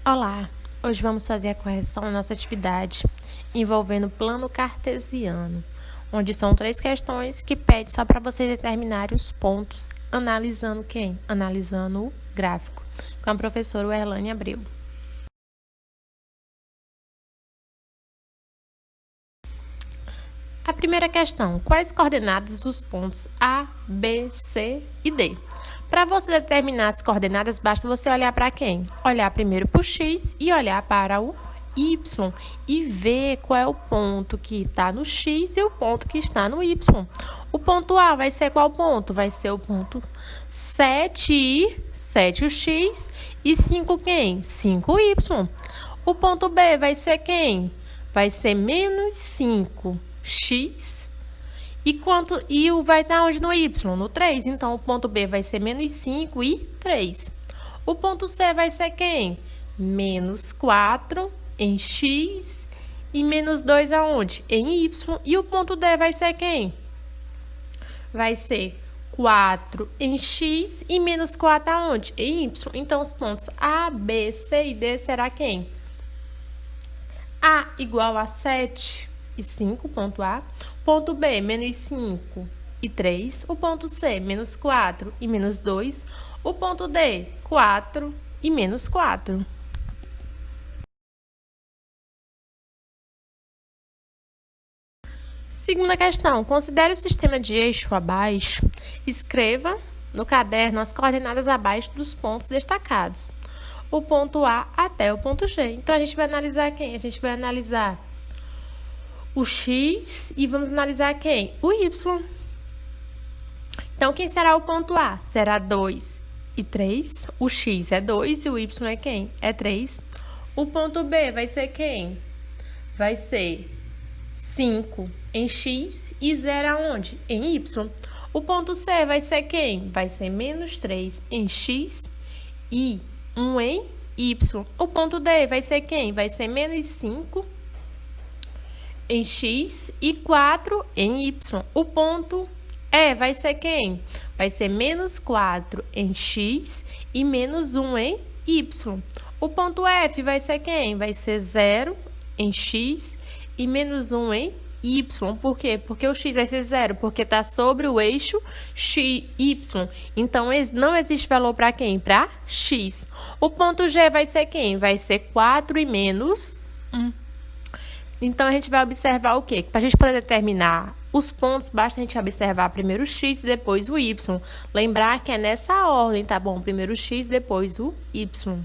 Olá, hoje vamos fazer a correção da nossa atividade envolvendo plano cartesiano, onde são 3 questões que pede só para você determinar os pontos, analisando quem? Analisando o gráfico, com a professora Erlane Abreu. A primeira questão, quais coordenadas dos pontos A, B, C e D? Para você determinar as coordenadas, basta você olhar para quem? Olhar primeiro para o X e olhar para o Y e ver qual é o ponto que está no X e o ponto que está no Y. O ponto A vai ser qual ponto? Vai ser o ponto 7 o X e 5 quem? 5Y. O ponto B vai ser quem? Vai ser menos 5x. E o vai estar onde no Y? No 3. Então, o ponto B vai ser menos 5 e 3. O ponto C vai ser quem? Menos 4 em X e menos 2 aonde? Em Y. E o ponto D vai ser quem? Vai ser 4 em X e menos 4 aonde? Em Y. Então, os pontos A, B, C e D será quem? A igual a 7 e 5, ponto A. Ponto B, menos 5 e 3. O ponto C, menos 4 e menos 2. O ponto D, 4 e menos 4. Segunda questão. Considere o sistema de eixo abaixo. Escreva no caderno as coordenadas abaixo dos pontos destacados. O ponto A até o ponto G. Então, a gente vai analisar quem? A gente vai analisar o X e vamos analisar quem? O Y. Então, quem será o ponto A? Será 2 e 3. O X é 2 e o Y é quem? É 3. O ponto B vai ser quem? Vai ser 5 em X e 0 aonde? Em Y. O ponto C vai ser quem? Vai ser menos 3 em X e 1 em Y. O ponto D vai ser quem? Vai ser menos 5 em X e 4 em Y. O ponto E vai ser quem? Vai ser menos 4 em X e menos 1 em Y. O ponto F vai ser quem? Vai ser 0 em X e menos 1 em Y. Por quê? Porque o X vai ser 0, porque está sobre o eixo XY. Então, não existe valor para quem? Para X. O ponto G vai ser quem? Vai ser 4 e menos 1. Então, a gente vai observar o quê? Para a gente poder determinar os pontos, basta a gente observar primeiro o X e depois o Y. Lembrar que é nessa ordem, tá bom? Primeiro o X, depois o Y.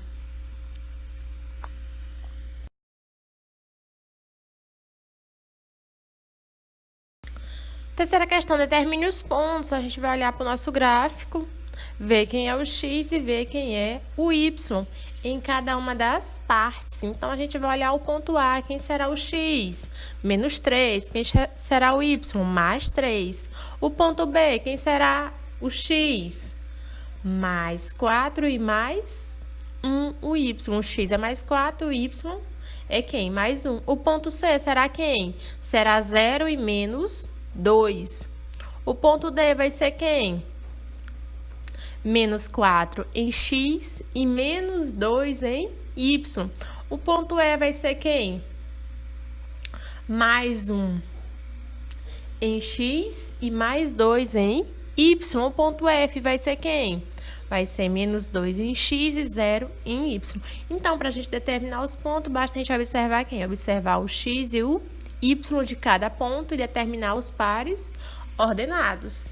Terceira questão, determine os pontos. A gente vai olhar para o nosso gráfico, ver quem é o X e ver quem é o Y em cada uma das partes. Então, a gente vai olhar o ponto A, quem será o X? Menos 3. Quem será o Y? Mais 3. O ponto B, quem será o X? Mais 4 e mais 1, o Y. O X é mais 4, o Y é quem? Mais 1. O ponto C será quem? Será 0 e menos 2. O ponto D vai ser quem? Menos 4 em X e menos 2 em Y. O ponto E vai ser quem? Mais 1 em X e mais 2 em Y. O ponto F vai ser quem? Vai ser menos 2 em X e 0 em Y. Então, para a gente determinar os pontos, basta a gente observar quem? Observar o X e o Y de cada ponto e determinar os pares ordenados.